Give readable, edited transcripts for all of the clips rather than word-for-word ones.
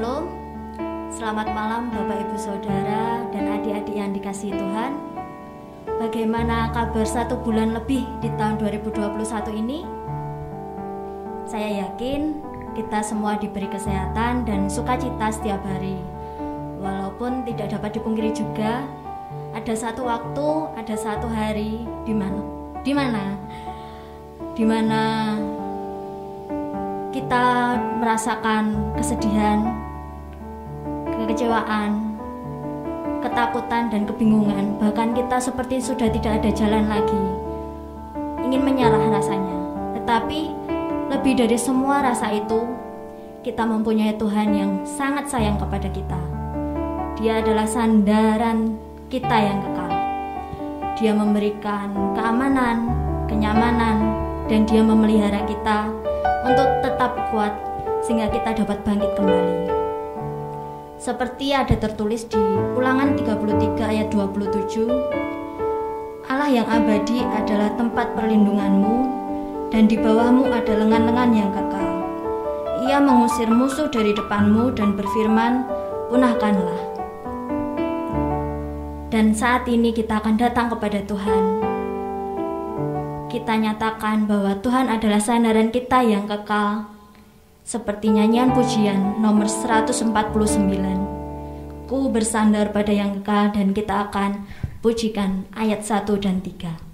Shalom, selamat malam Bapak Ibu Saudara dan adik-adik yang dikasihi Tuhan. Bagaimana kabar 1 bulan lebih di tahun 2021 ini? Saya yakin kita semua diberi kesehatan dan sukacita setiap hari. Walaupun tidak dapat dipungkiri juga, ada satu waktu, ada satu hari di mana kita merasakan kesedihan, kekecewaan, ketakutan dan kebingungan. Bahkan kita seperti sudah tidak ada jalan lagi, ingin menyerah rasanya. Tetapi lebih dari semua rasa itu, kita mempunyai Tuhan yang sangat sayang kepada kita. Dia adalah sandaran kita yang kekal. Dia memberikan keamanan, kenyamanan, dan Dia memelihara kita untuk tetap kuat sehingga kita dapat bangkit kembali. Seperti ada tertulis di Ulangan 33 ayat 27, Allah yang abadi adalah tempat perlindunganmu, dan di bawahmu ada lengan-lengan yang kekal. Ia mengusir musuh dari depanmu dan berfirman, punahkanlah. Dan saat ini kita akan datang kepada Tuhan. Kita nyatakan bahwa Tuhan adalah sandaran kita yang kekal. Seperti nyanyian pujian nomor 149. Ku bersandar pada yang kekal, dan kita akan pujikan ayat 1 dan 3.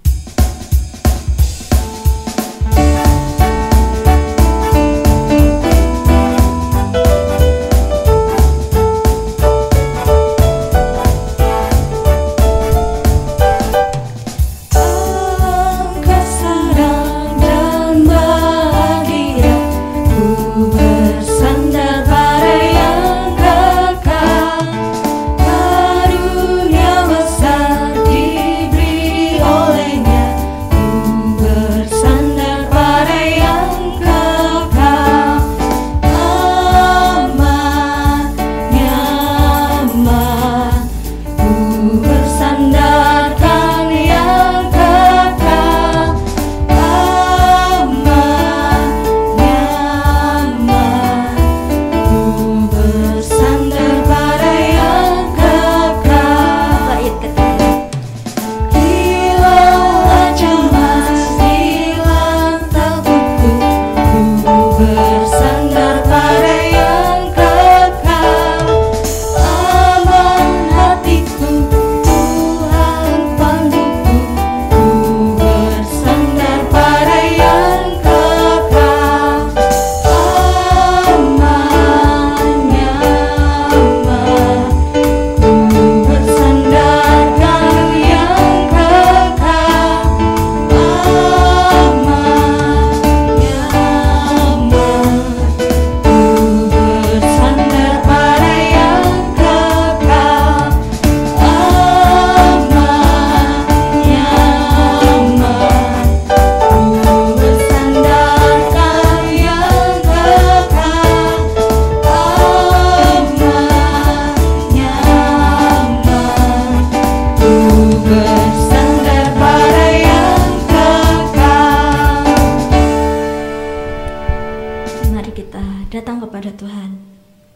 Datang kepada Tuhan,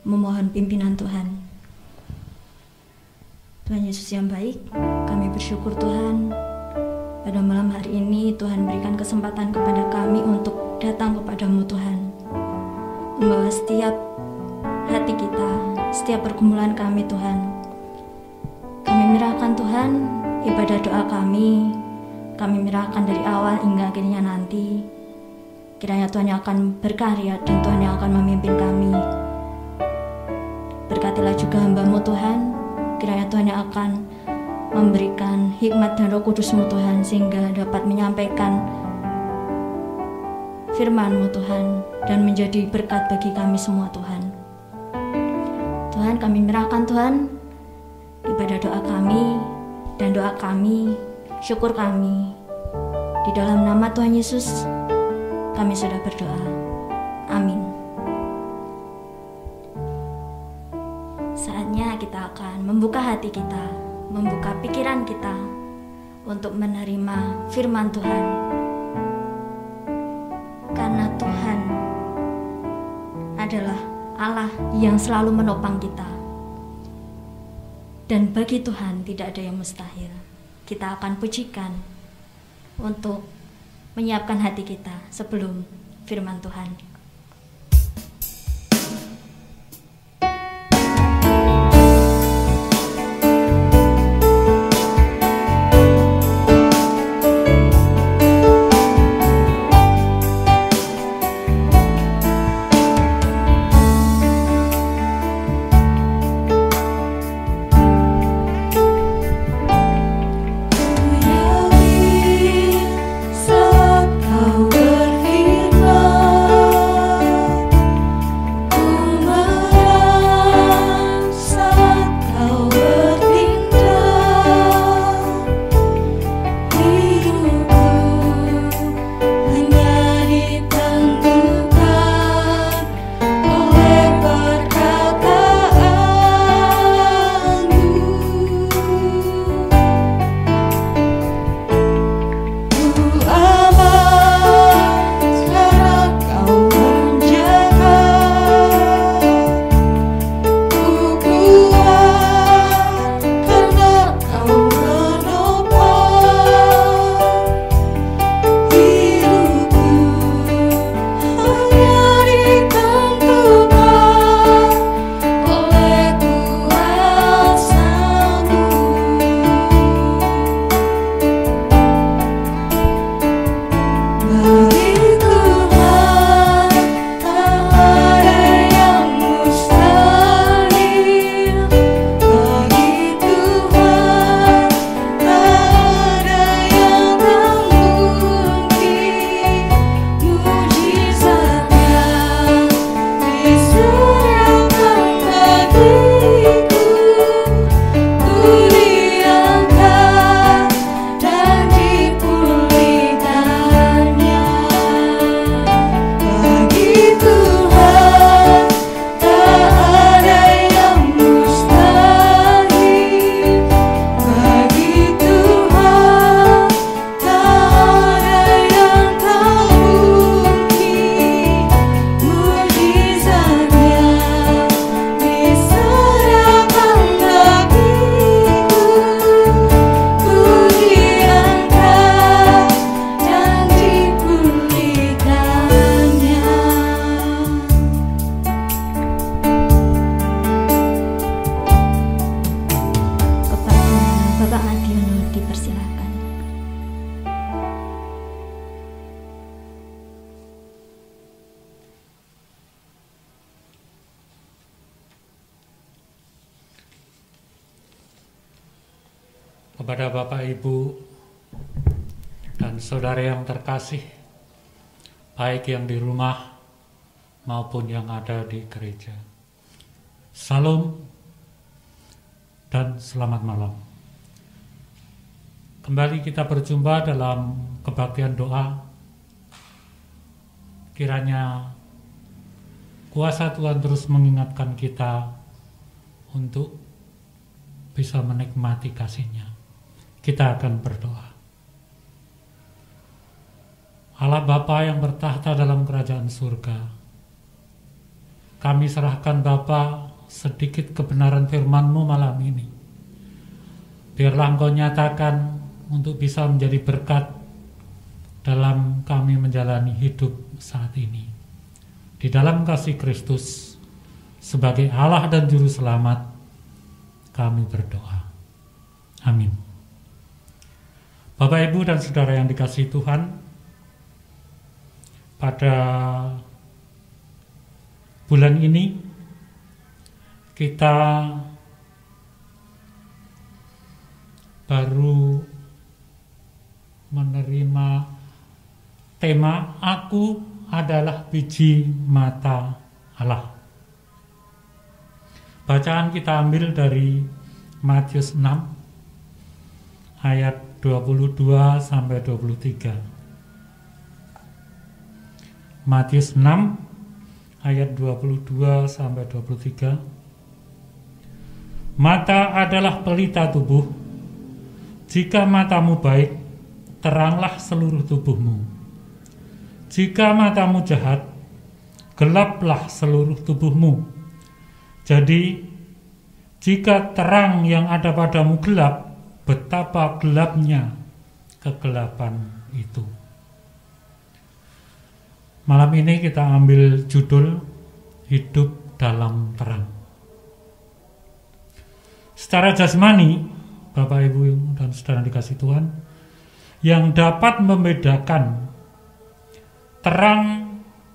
memohon pimpinan Tuhan. Tuhan Yesus yang baik, kami bersyukur Tuhan, pada malam hari ini Tuhan berikan kesempatan kepada kami untuk datang kepadamu Tuhan, membawa setiap hati kita, setiap pergumulan kami Tuhan. Kami menyerahkan Tuhan ibadah doa kami menyerahkan dari awal hingga akhirnya nanti. Kiranya Tuhan yang akan berkarya dan Tuhan yang akan memimpin kami. Berkatilah juga hamba-Mu Tuhan, kiranya Tuhan yang akan memberikan hikmat dan Roh Kudus-Mu Tuhan, sehingga dapat menyampaikan firman-Mu Tuhan dan menjadi berkat bagi kami semua Tuhan. Tuhan, kami menyerahkan Tuhan ibadah doa kami dan doa kami, syukur kami. Di dalam nama Tuhan Yesus kami sudah berdoa. Amin. Saatnya kita akan membuka hati kita, membuka pikiran kita untuk menerima firman Tuhan. Karena Tuhan adalah Allah yang selalu menopang kita. Dan bagi Tuhan tidak ada yang mustahil. Kita akan pujikan untuk menyiapkan hati kita sebelum firman Tuhan. Kepada Bapak, Ibu, dan saudara yang terkasih, baik yang di rumah maupun yang ada di gereja. Salam dan selamat malam. Kembali kita berjumpa dalam kebaktian doa. Kiranya kuasa Tuhan terus mengingatkan kita untuk bisa menikmati kasih-Nya. Kita akan berdoa. Allah Bapa yang bertahta dalam kerajaan surga, kami serahkan Bapa sedikit kebenaran firman-Mu malam ini. Biarlah Engkau nyatakan untuk bisa menjadi berkat dalam kami menjalani hidup saat ini. Di dalam kasih Kristus, sebagai Allah dan Juru Selamat, kami berdoa. Amin. Bapak, Ibu, dan saudara yang dikasihi Tuhan, pada bulan ini kita baru menerima tema Aku adalah biji mata Allah. Bacaan kita ambil dari Matius 6 ayat 22 sampai 23. Matius 6 ayat 22 sampai 23. Mata adalah pelita tubuh. Jika matamu baik, teranglah seluruh tubuhmu. Jika matamu jahat, gelaplah seluruh tubuhmu. Jadi, jika terang yang ada padamu gelap, betapa gelapnya kegelapan itu. Malam ini kita ambil judul Hidup dalam Terang. Secara jasmani, Bapak, Ibu, dan saudara dikasih Tuhan, yang dapat membedakan terang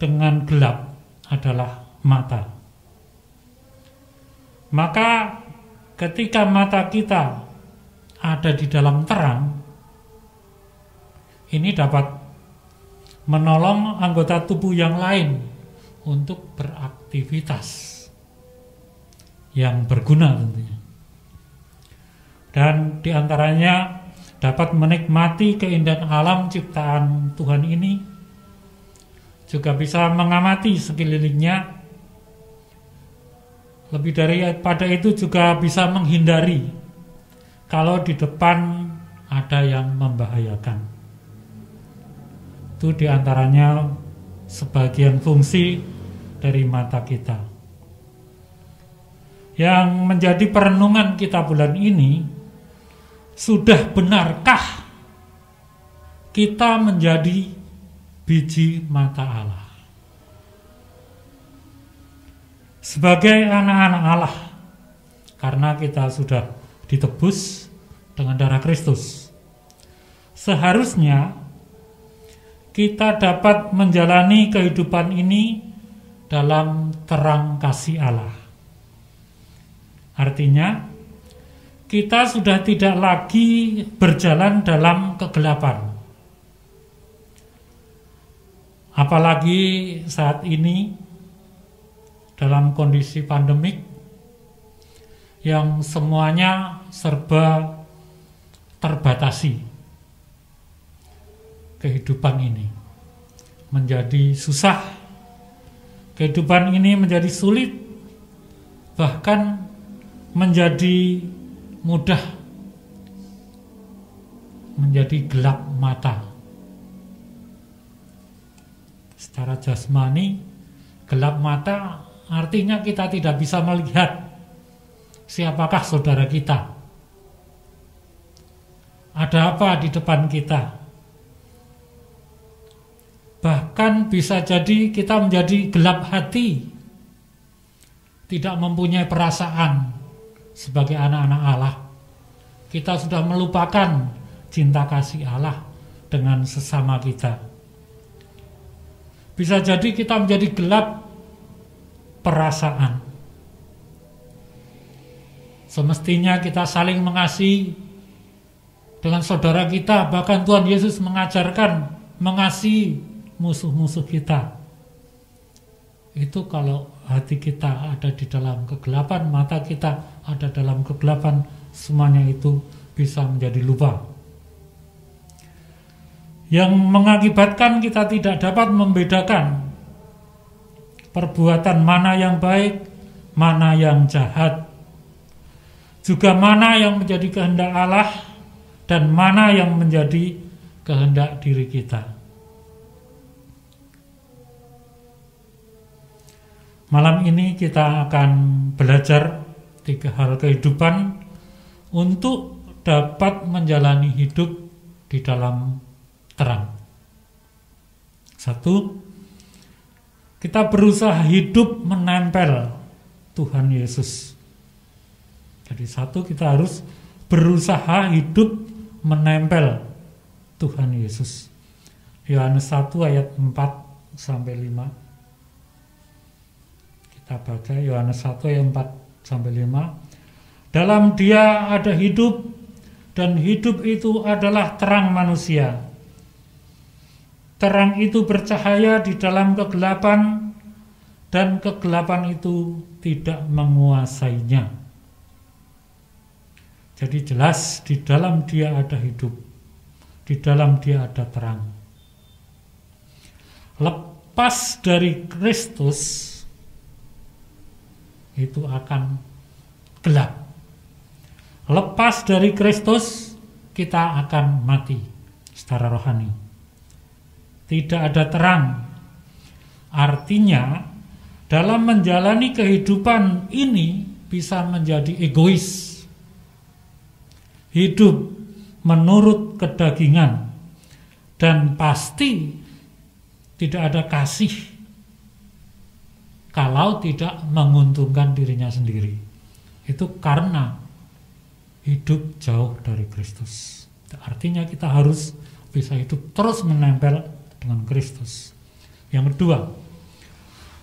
dengan gelap adalah mata. Maka ketika mata kita ada di dalam terang, ini dapat menolong anggota tubuh yang lain untuk beraktivitas yang berguna tentunya. Dan diantaranya dapat menikmati keindahan alam ciptaan Tuhan ini, juga bisa mengamati sekelilingnya. Lebih daripada itu juga bisa menghindari kalau di depan ada yang membahayakan. Itu diantaranya sebagian fungsi dari mata kita. Yang menjadi perenungan kita bulan ini, sudah benarkah kita menjadi biji mata Allah? Sebagai anak-anak Allah, karena kita sudah ditebus dengan darah Kristus, seharusnya kita dapat menjalani kehidupan ini dalam terang kasih Allah. Artinya, kita sudah tidak lagi berjalan dalam kegelapan. Apalagi saat ini dalam kondisi pandemik yang semuanya serba terbatasi. Kehidupan ini menjadi susah. Kehidupan ini menjadi sulit, bahkan menjadi mudah menjadi gelap mata. Secara jasmani, gelap mata artinya kita tidak bisa melihat siapakah saudara kita, ada apa di depan kita. Bahkan bisa jadi kita menjadi gelap hati, tidak mempunyai perasaan sebagai anak-anak Allah. Kita sudah melupakan cinta kasih Allah dengan sesama kita. Bisa jadi kita menjadi gelap perasaan. Semestinya kita saling mengasihi dengan saudara kita. Bahkan Tuhan Yesus mengajarkan mengasihi musuh-musuh kita. Itu kalau hati kita ada di dalam kegelapan, mata kita ada dalam kegelapan, semuanya itu bisa menjadi lupa. Yang mengakibatkan kita tidak dapat membedakan perbuatan mana yang baik, mana yang jahat, juga mana yang menjadi kehendak Allah dan mana yang menjadi kehendak diri kita. Malam ini kita akan belajar 3 hal kehidupan untuk dapat menjalani hidup di dalam terang. 1, kita berusaha hidup menempel Tuhan Yesus. Jadi 1, kita harus berusaha hidup menempel Tuhan Yesus. Yohanes 1 ayat 4-5. Kita baca Yohanes 1 ayat 4-5. Dalam Dia ada hidup, dan hidup itu adalah terang manusia. Terang itu bercahaya di dalam kegelapan, dan kegelapan itu tidak menguasainya. Jadi jelas di dalam Dia ada hidup, di dalam Dia ada terang. Lepas dari Kristus itu akan gelap. Lepas dari Kristus kita akan mati secara rohani. Tidak ada terang. Artinya dalam menjalani kehidupan ini bisa menjadi egois, hidup menurut kedagingan, dan pasti tidak ada kasih kalau tidak menguntungkan dirinya sendiri. Itu karena hidup jauh dari Kristus. Artinya kita harus bisa hidup terus menempel dengan Kristus. Yang kedua,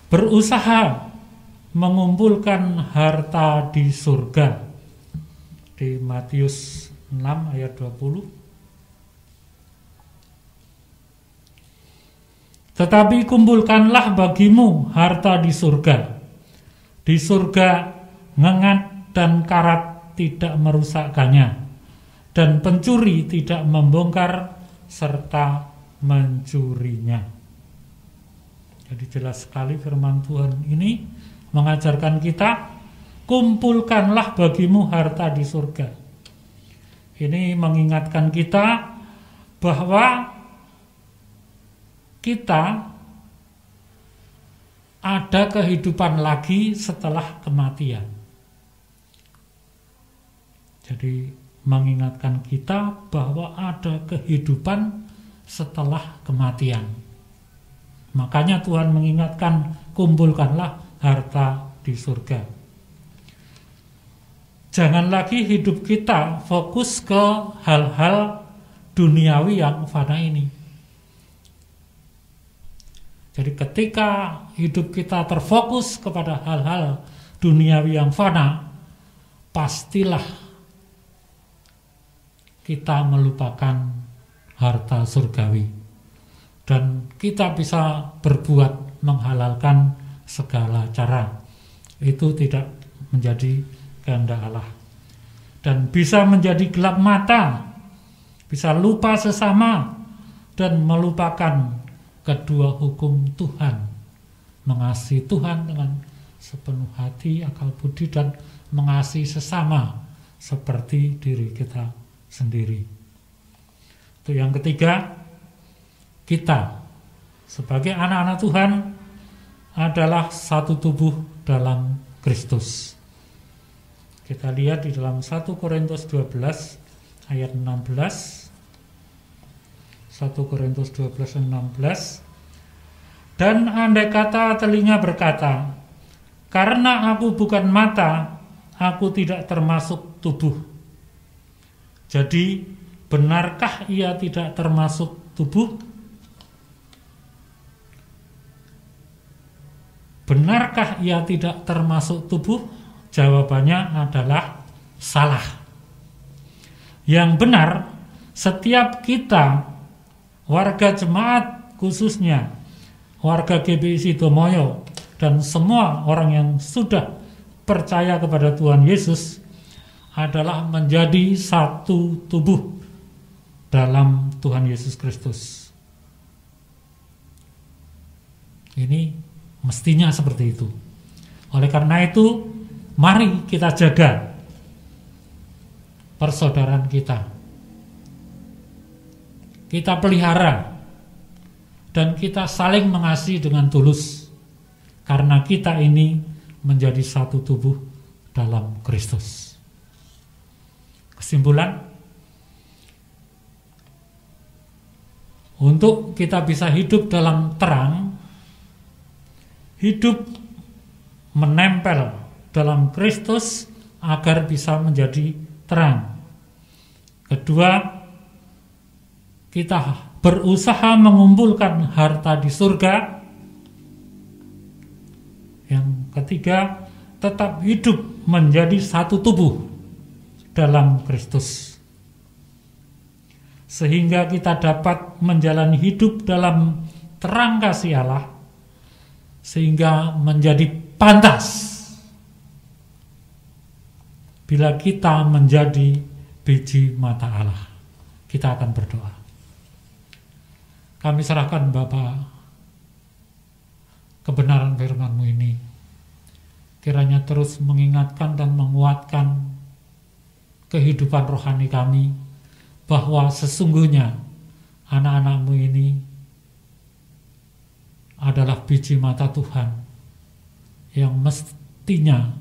berusaha mengumpulkan harta di surga. Di Matius 6 ayat 20. Tetapi kumpulkanlah bagimu harta di surga. Di surga ngengat dan karat tidak merusakkannya, dan pencuri tidak membongkar serta mencurinya. Jadi jelas sekali firman Tuhan ini mengajarkan kita, kumpulkanlah bagimu harta di surga. Ini mengingatkan kita bahwa kita ada kehidupan lagi setelah kematian. Jadi mengingatkan kita bahwa ada kehidupan setelah kematian. Makanya Tuhan mengingatkan, kumpulkanlah harta di surga. Jangan lagi hidup kita fokus ke hal-hal duniawi yang fana ini. Jadi ketika hidup kita terfokus kepada hal-hal duniawi yang fana, pastilah kita melupakan harta surgawi. Dan kita bisa berbuat menghalalkan segala cara. Itu tidak menjadi kehendak Allah. Dan bisa menjadi gelap mata, bisa lupa sesama, dan melupakan kedua hukum Tuhan. Mengasihi Tuhan dengan sepenuh hati, akal budi, dan mengasihi sesama seperti diri kita sendiri. Itu yang ketiga, kita sebagai anak-anak Tuhan adalah satu tubuh dalam Kristus. Kita lihat di dalam 1 Korintus 12 ayat 16. 1 Korintus 12 16. Dan andai kata telinga berkata, karena aku bukan mata, aku tidak termasuk tubuh. Jadi benarkah ia tidak termasuk tubuh? Benarkah ia tidak termasuk tubuh? Jawabannya adalah salah. Yang benar, setiap kita, warga jemaat khususnya, warga GBI Sidomoyo, dan semua orang yang sudah percaya kepada Tuhan Yesus adalah menjadi satu tubuh dalam Tuhan Yesus Kristus. Ini mestinya seperti itu. Oleh karena itu, mari kita jaga persaudaraan kita. Kita pelihara dan kita saling mengasihi dengan tulus, karena kita ini menjadi satu tubuh dalam Kristus. Kesimpulan, untuk kita bisa hidup dalam terang, hidup menempel dalam Kristus agar bisa menjadi terang. Kedua, kita berusaha mengumpulkan harta di surga. Yang ketiga, tetap hidup menjadi satu tubuh dalam Kristus, sehingga kita dapat menjalani hidup dalam terang kasih Allah, sehingga menjadi pantas bila kita menjadi biji mata Allah. Kita akan berdoa. Kami serahkan Bapa kebenaran firman-Mu ini, kiranya terus mengingatkan dan menguatkan kehidupan rohani kami, bahwa sesungguhnya anak-anak-Mu ini adalah biji mata Tuhan yang mestinya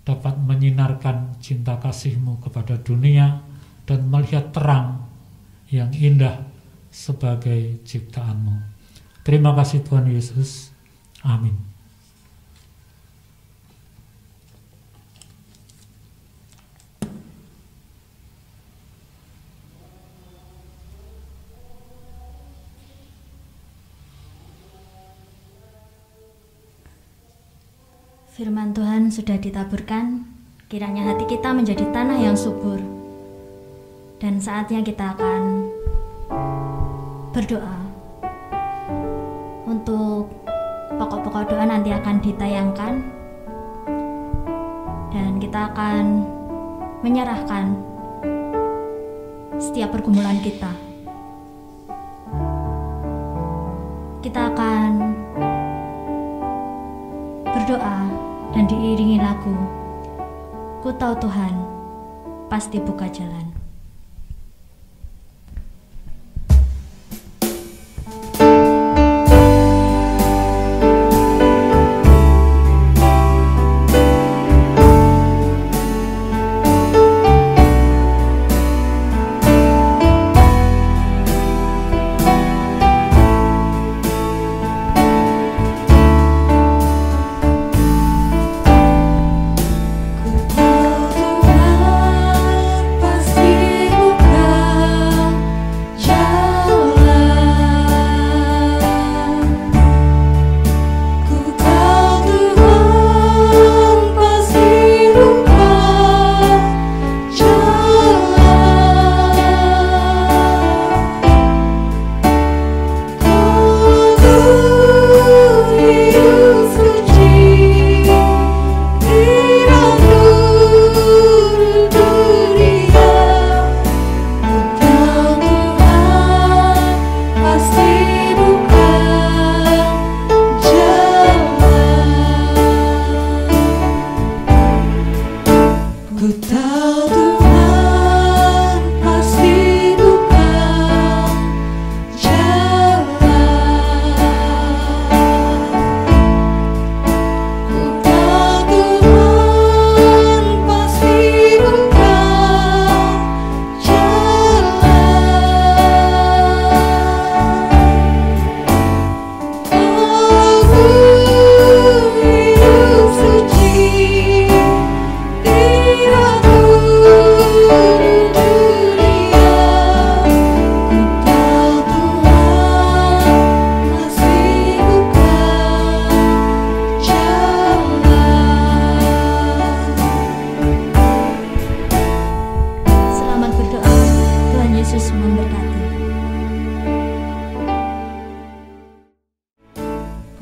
dapat menyinarkan cinta kasih-Mu kepada dunia dan melihat terang yang indah sebagai ciptaan-Mu. Terima kasih Tuhan Yesus. Amin. Firman Tuhan sudah ditaburkan, kiranya hati kita menjadi tanah yang subur. Dan saatnya kita akan berdoa. Untuk pokok-pokok doa nanti akan ditayangkan. Dan kita akan menyerahkan setiap pergumulan kita. Kita akan berdoa dan diiringi lagu Ku Tahu Tuhan Pasti Buka Jalan.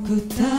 Ku tahu